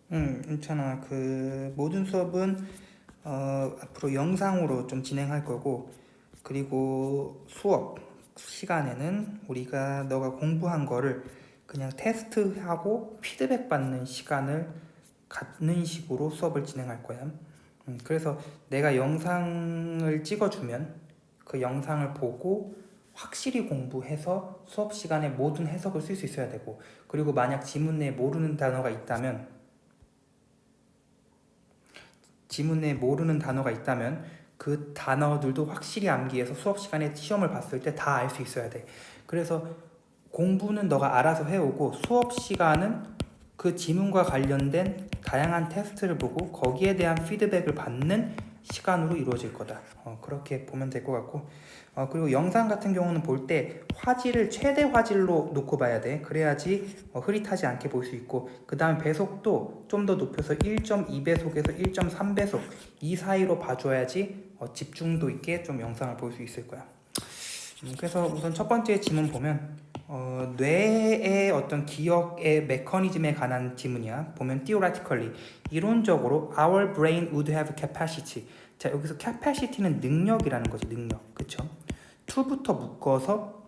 괜찮아. 모든 수업은 앞으로 영상으로 좀 진행할 거고, 그리고 수업 시간에는 우리가 너가 공부한 거를 그냥 테스트하고 피드백 받는 시간을 갖는 식으로 수업을 진행할 거야. 그래서 내가 영상을 찍어주면 그 영상을 보고 확실히 공부해서 수업 시간에 모든 해석을 쓸 수 있어야 되고, 그리고 만약 지문 내에 모르는 단어가 있다면 그 단어들도 확실히 암기해서 수업 시간에 시험을 봤을 때 다 알 수 있어야 돼. 그래서 공부는 너가 알아서 해오고 수업 시간은 그 지문과 관련된 다양한 테스트를 보고 거기에 대한 피드백을 받는 시간으로 이루어질 거다. 그렇게 보면 될 것 같고, 그리고 영상 같은 경우는 볼 때 화질을 최대 화질로 놓고 봐야 돼. 그래야지 흐릿하지 않게 볼 수 있고, 그 다음 배속도 좀 더 높여서 1.2배속에서 1.3배속 이 사이로 봐줘야지 집중도 있게 좀 영상을 볼 수 있을 거야. 그래서 우선 첫 번째 지문 보면 뇌의 어떤 기억의 메커니즘에 관한 지문이야. 보면 theoretically, 이론적으로 our brain would have capacity. 자, 여기서 capacity는 능력이라는 거지, 능력. 그쵸? to부터 묶어서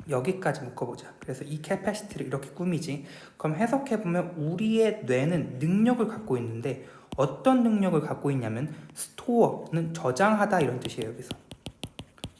여기까지 묶어보자. 그래서 이 capacity를 이렇게 꾸미지. 그럼 해석해보면 우리의 뇌는 능력을 갖고 있는데 어떤 능력을 갖고 있냐면 store는 저장하다 이런 뜻이에요. 여기서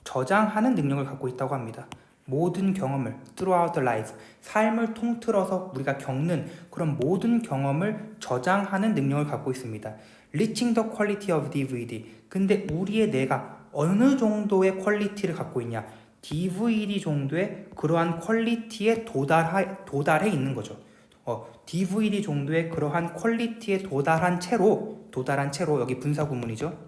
저장하는 능력을 갖고 있다고 합니다. 모든 경험을 throughout the life, 삶을 통틀어서 우리가 겪는 그런 모든 경험을 저장하는 능력을 갖고 있습니다. Reaching the quality of DVD. 근데 우리의 뇌가 어느 정도의 퀄리티를 갖고 있냐? DVD 정도의 그러한 퀄리티에 도달해 있는 거죠. DVD 정도의 그러한 퀄리티에 도달한 채로 여기 분사 구문이죠.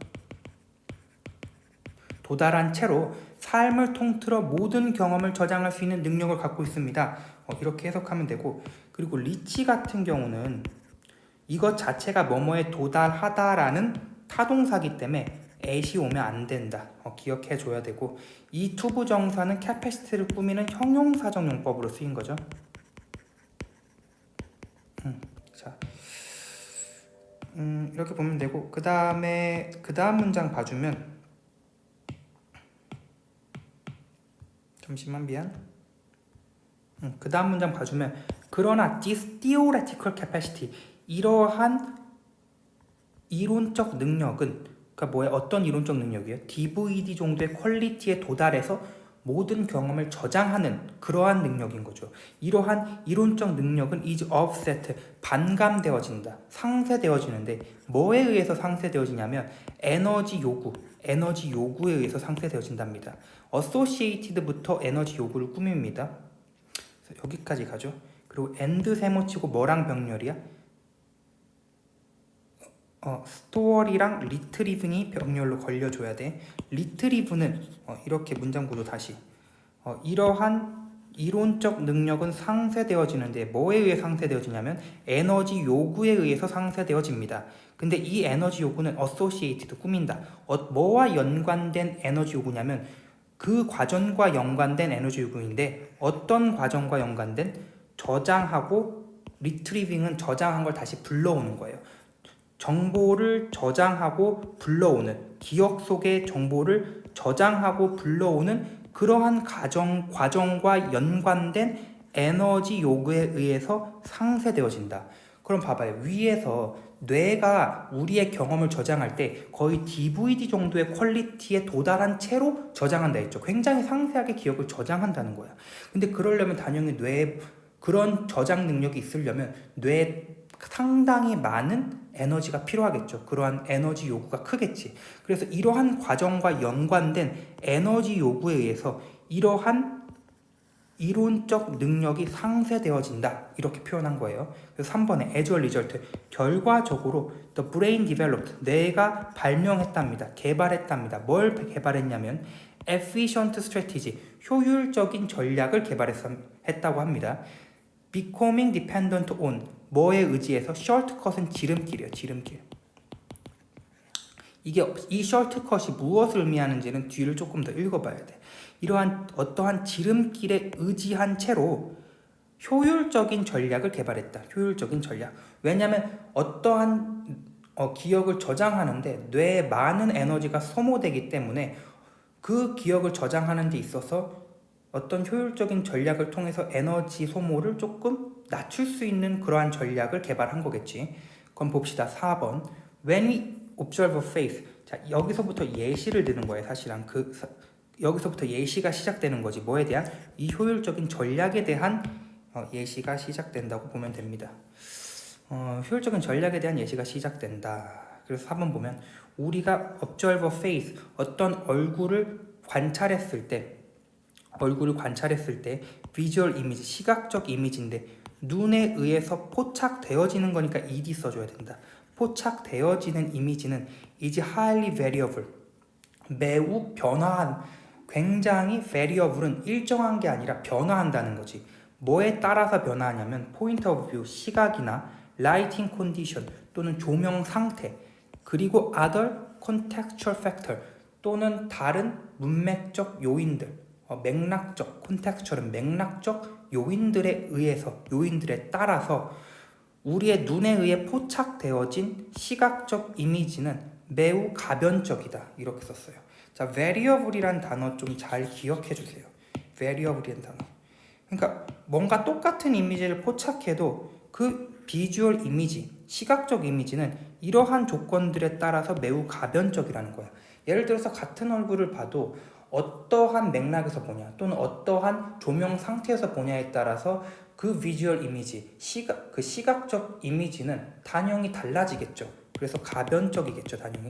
도달한 채로 삶을 통틀어 모든 경험을 저장할 수 있는 능력을 갖고 있습니다. 이렇게 해석하면 되고, 그리고 리치 같은 경우는 이것 자체가 뭐뭐에 도달하다라는 타동사기 때문에 at이 오면 안 된다. 기억해 줘야 되고, 이 투부정사는 캐패시티를 꾸미는 형용사적 용법으로 쓰인 거죠. 자, 이렇게 보면 되고, 그 다음 문장 봐주면, 잠시만 미안. 그 다음 문장 봐주면, 그러나 this theoretical capacity, 이러한 이론적 능력은, 그러니까 뭐야, 어떤 이론적 능력이에요? DVD 정도의 퀄리티에 도달해서 모든 경험을 저장하는 그러한 능력인 거죠. 이러한 이론적 능력은 is offset, 반감되어진다, 상쇄되어지는데 뭐에 의해서 상쇄되어지냐면 에너지 요구에 의해서 상쇄되어진답니다. associated부터 에너지 요구를 꾸밉니다. 여기까지 가죠. 그리고 and 세모치고 뭐랑 병렬이야? 스토어리랑 리트리빙이 병렬로 걸려줘야 돼. 리트리브는 이렇게 문장 구조 다시. 이러한 이론적 능력은 상쇄되어지는데 뭐에 의해 상쇄되어지냐면 에너지 요구에 의해서 상쇄되어집니다. 근데 이 에너지 요구는 associated, 꾸민다. 뭐와 연관된 에너지 요구냐면 그 과정과 연관된 에너지 요구인데 어떤 과정과 연관된? 저장하고 리트리빙은 저장한 걸 다시 불러오는 거예요. 정보를 저장하고 불러오는, 기억 속의 정보를 저장하고 불러오는 그러한 과정과 연관된 에너지 요구에 의해서 상쇄되어진다. 그럼 봐봐요. 위에서 뇌가 우리의 경험을 저장할 때 거의 DVD 정도의 퀄리티에 도달한 채로 저장한다 했죠. 굉장히 상세하게 기억을 저장한다는 거야. 근데 그러려면 당연히 뇌에 그런 저장 능력이 있으려면 뇌에 상당히 많은 에너지가 필요하겠죠. 그러한 에너지 요구가 크겠지. 그래서 이러한 과정과 연관된 에너지 요구에 의해서 이러한 이론적 능력이 상쇄되어진다. 이렇게 표현한 거예요. 그래서 3번에 as a result, 결과적으로 the brain developed, 뇌가 발명했답니다. 개발했답니다. 뭘 개발했냐면 efficient strategy, 효율적인 전략을 개발했다고 합니다. becoming dependent on, 뭐에 의지해서? shortcut은 지름길이에요. 지름길. 이 shortcut이 무엇을 의미하는지는 뒤를 조금 더 읽어봐야 돼. 이러한 어떠한 지름길에 의지한 채로 효율적인 전략을 개발했다. 효율적인 전략. 왜냐하면 어떠한 기억을 저장하는데 뇌에 많은 에너지가 소모되기 때문에 그 기억을 저장하는 데 있어서 어떤 효율적인 전략을 통해서 에너지 소모를 조금 낮출 수 있는 그러한 전략을 개발한 거겠지. 그럼 봅시다. 4번. When we observe a face. 자, 여기서부터 예시를 드는 거예요. 사실은 여기서부터 예시가 시작되는 거지. 뭐에 대한? 이 효율적인 전략에 대한 예시가 시작된다고 보면 됩니다. 효율적인 전략에 대한 예시가 시작된다. 그래서 4번 보면 우리가 observe a face, 어떤 얼굴을 관찰했을 때 visual image, 시각적 이미지인데 눈에 의해서 포착되어지는 거니까 ed 써줘야 된다. 포착되어지는 이미지는 is highly variable, 매우 변화한, 굉장히 variable은 일정한 게 아니라 변화한다는 거지. 뭐에 따라서 변화하냐면 point of view, 시각이나 lighting condition 또는 조명 상태, 그리고 other contextual factor 또는 다른 문맥적 요인들, 맥락적, contextual은 맥락적 요인들에 의해서, 요인들에 따라서 우리의 눈에 의해 포착되어진 시각적 이미지는 매우 가변적이다. 이렇게 썼어요. 자, variable이란 단어 좀 잘 기억해 주세요. variable이란 단어. 그러니까 뭔가 똑같은 이미지를 포착해도 그 비주얼 이미지, 시각적 이미지는 이러한 조건들에 따라서 매우 가변적이라는 거야. 예를 들어서 같은 얼굴을 봐도 어떠한 맥락에서 보냐 또는 어떠한 조명 상태에서 보냐에 따라서 그 비주얼 이미지, 그 시각적 이미지는 단형이 달라지겠죠. 그래서 가변적이겠죠, 단형이.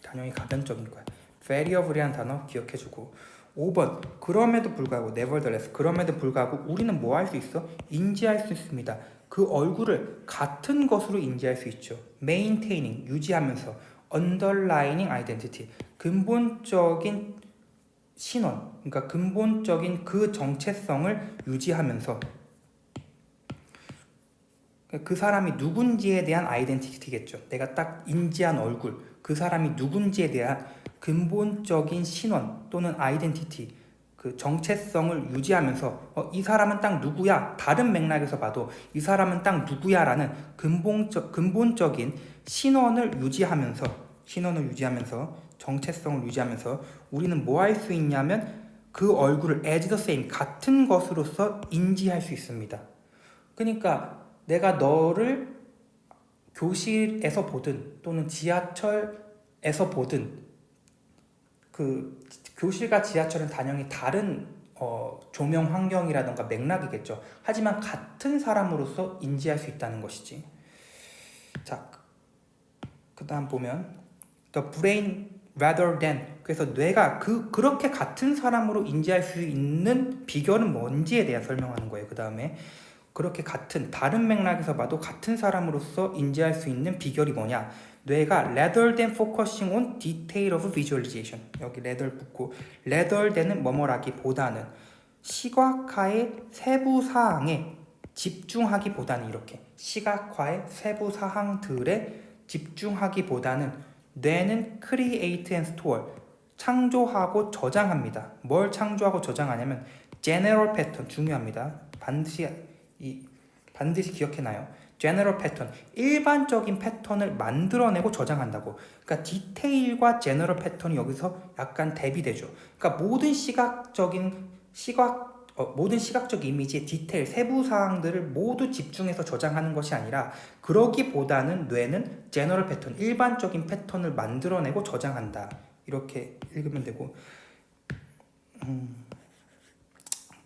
단형이 가변적인 거야. variable이라는 단어 기억해주고. 5번. 그럼에도 불구하고, nevertheless, 그럼에도 불구하고 우리는 뭐 할 수 있어? 인지할 수 있습니다. 그 얼굴을 같은 것으로 인지할 수 있죠. maintaining, 유지하면서, underlying identity, 근본적인 신원, 그러니까 근본적인 그 정체성을 유지하면서 그 사람이 누군지에 대한 아이덴티티겠죠. 내가 딱 인지한 얼굴, 그 사람이 누군지에 대한 근본적인 신원 또는 아이덴티티, 그 정체성을 유지하면서 이 사람은 딱 누구야? 다른 맥락에서 봐도 이 사람은 딱 누구야라는 근본적인 신원을 유지하면서 정체성을 유지하면서 우리는 뭐 할 수 있냐면 그 얼굴을 as the same, 같은 것으로서 인지할 수 있습니다. 그러니까 내가 너를 교실에서 보든 또는 지하철에서 보든 그 교실과 지하철은 단연히 다른 조명 환경이라던가 맥락이겠죠. 하지만 같은 사람으로서 인지할 수 있다는 것이지. 자, 그 다음 보면 the brain rather than, 그래서 뇌가 그렇게 같은 사람으로 인지할 수 있는 비결은 뭔지에 대해 설명하는 거예요. 그 다음에 그렇게 다른 맥락에서 봐도 같은 사람으로서 인지할 수 있는 비결이 뭐냐? 뇌가 rather than focusing on detail of visualization, 여기 rather 붙고, rather than은 뭐뭐라기보다는 시각화의 세부 사항에 집중하기보다는, 이렇게 시각화의 세부 사항들에 집중하기보다는 뇌는 create and store, 창조하고 저장합니다. 뭘 창조하고 저장하냐면 general pattern, 중요합니다. 반드시 기억해놔요. general pattern, 일반적인 패턴을 만들어내고 저장한다고. 그러니까 디테일과 general 패턴이 여기서 약간 대비되죠. 그러니까 모든 시각적 이미지의 디테일, 세부 사항들을 모두 집중해서 저장하는 것이 아니라, 그러기보다는 뇌는 general 패턴, 일반적인 패턴을 만들어내고 저장한다. 이렇게 읽으면 되고,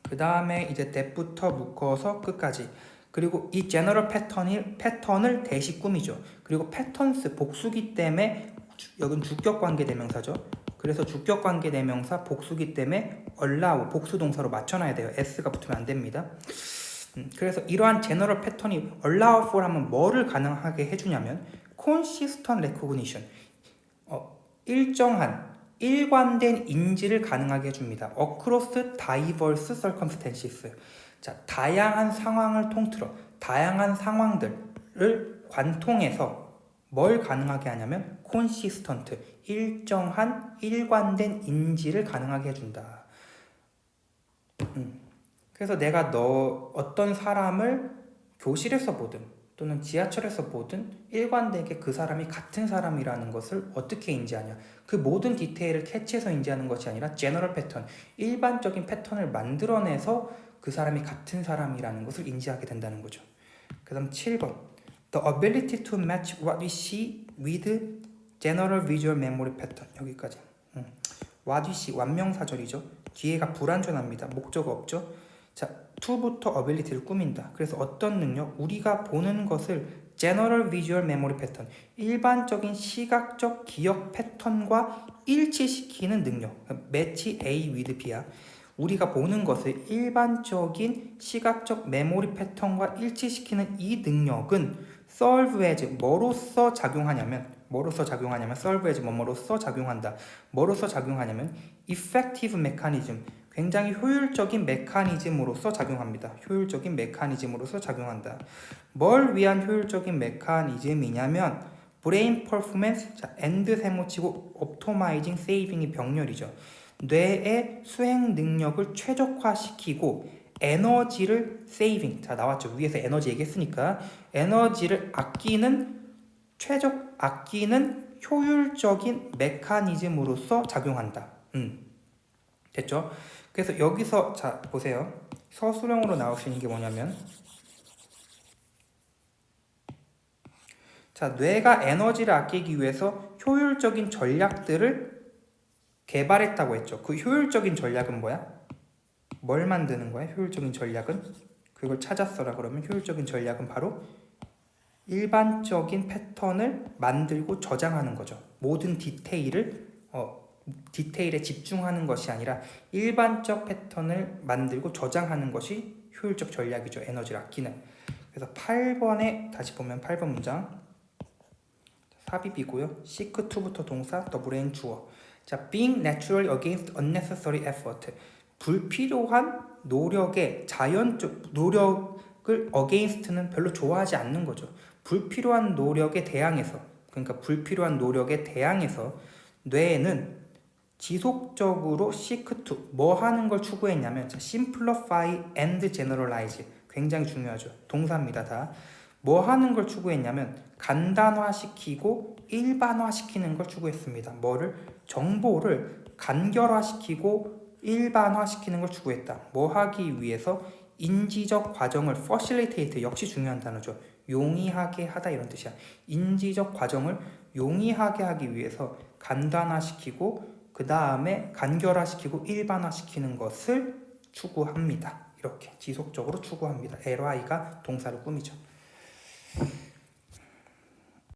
그 다음에 이제 that부터 묶어서 끝까지. 그리고 이 general 패턴을 대시 꾸미죠. 그리고 patterns, 복수기 때문에 여긴 주격관계대명사죠. 그래서 주격관계대명사 복수기 때문에 allow, 복수동사로 맞춰놔야 돼요. s가 붙으면 안 됩니다. 그래서 이러한 general 패턴이 allow for 하면 뭐를 가능하게 해주냐면 consistent recognition, 일관된 인지를 가능하게 해줍니다. across diverse circumstances. 자, 다양한 상황을 통틀어 다양한 상황들을 관통해서 뭘 가능하게 하냐면 consistent, 일정한 일관된 인지를 가능하게 해준다. 그래서 내가 어떤 사람을 교실에서 보든 또는 지하철에서 보든 일관되게 그 사람이 같은 사람이라는 것을 어떻게 인지하냐. 그 모든 디테일을 캐치해서 인지하는 것이 아니라 제너럴 패턴, 일반적인 패턴을 만들어내서 그 사람이 같은 사람이라는 것을 인지하게 된다는 거죠. 그 다음 7번 The ability to match what we see with general visual memory pattern. 여기까지. what we see, 완명사절이죠. 뒤에가 불완전합니다. 목적 없죠. 자, to부터 ability를 꾸민다. 그래서 어떤 능력? 우리가 보는 것을 general visual memory pattern, 일반적인 시각적 기억 패턴과 일치시키는 능력. match A with B야. 우리가 보는 것을 일반적인 시각적 메모리 패턴과 일치시키는 이 능력은 solve as 뭐로서 작용하냐면 solve as 뭐로서 작용한다. 뭐로서 작용하냐면 effective mechanism, 굉장히 효율적인 메커니즘으로서 작용합니다. 효율적인 메커니즘으로서 작용한다. 뭘 위한 효율적인 메커니즘이냐면 brain performance, 자, and 세모치고 optimizing, saving이 병렬이죠. 뇌의 수행 능력을 최적화시키고 에너지를 saving, 자 나왔죠. 위에서 에너지 얘기했으니까 에너지를 아끼는 효율적인 메커니즘으로서 작용한다. 됐죠? 그래서 여기서 자 보세요. 서술형으로 나올 수 있는 게 뭐냐면 자 뇌가 에너지를 아끼기 위해서 효율적인 전략들을 개발했다고 했죠. 그 효율적인 전략은 뭐야? 뭘 만드는 거야? 효율적인 전략은? 그걸 찾았어라 그러면 효율적인 전략은 바로 일반적인 패턴을 만들고 저장하는 거죠. 모든 디테일에 집중하는 것이 아니라 일반적 패턴을 만들고 저장하는 것이 효율적 전략이죠. 에너지를 아끼는. 그래서 8번에 다시 보면 8번 문장 삽입이고요. seek to부터 동사, 더블엔 주어. 자, being natural against unnecessary effort. 불필요한 노력의 자연적 노력을 against는 별로 좋아하지 않는 거죠. 불필요한 노력에 대항해서, 그러니까 불필요한 노력에 대항해서 뇌는 지속적으로 seek to 뭐 하는 걸 추구했냐면 simplify and generalize, 굉장히 중요하죠. 동사입니다. 다. 뭐 하는 걸 추구했냐면 간단화시키고 일반화시키는 걸 추구했습니다. 뭐를? 정보를 간결화시키고 일반화시키는 걸 추구했다. 뭐 하기 위해서? 인지적 과정을 facilitate, 역시 중요한 단어죠. 용이하게 하다 이런 뜻이야. 인지적 과정을 용이하게 하기 위해서 간단화시키고 그 다음에 간결화시키고 일반화시키는 것을 추구합니다. 이렇게 지속적으로 추구합니다. LI가 동사로 꾸미죠.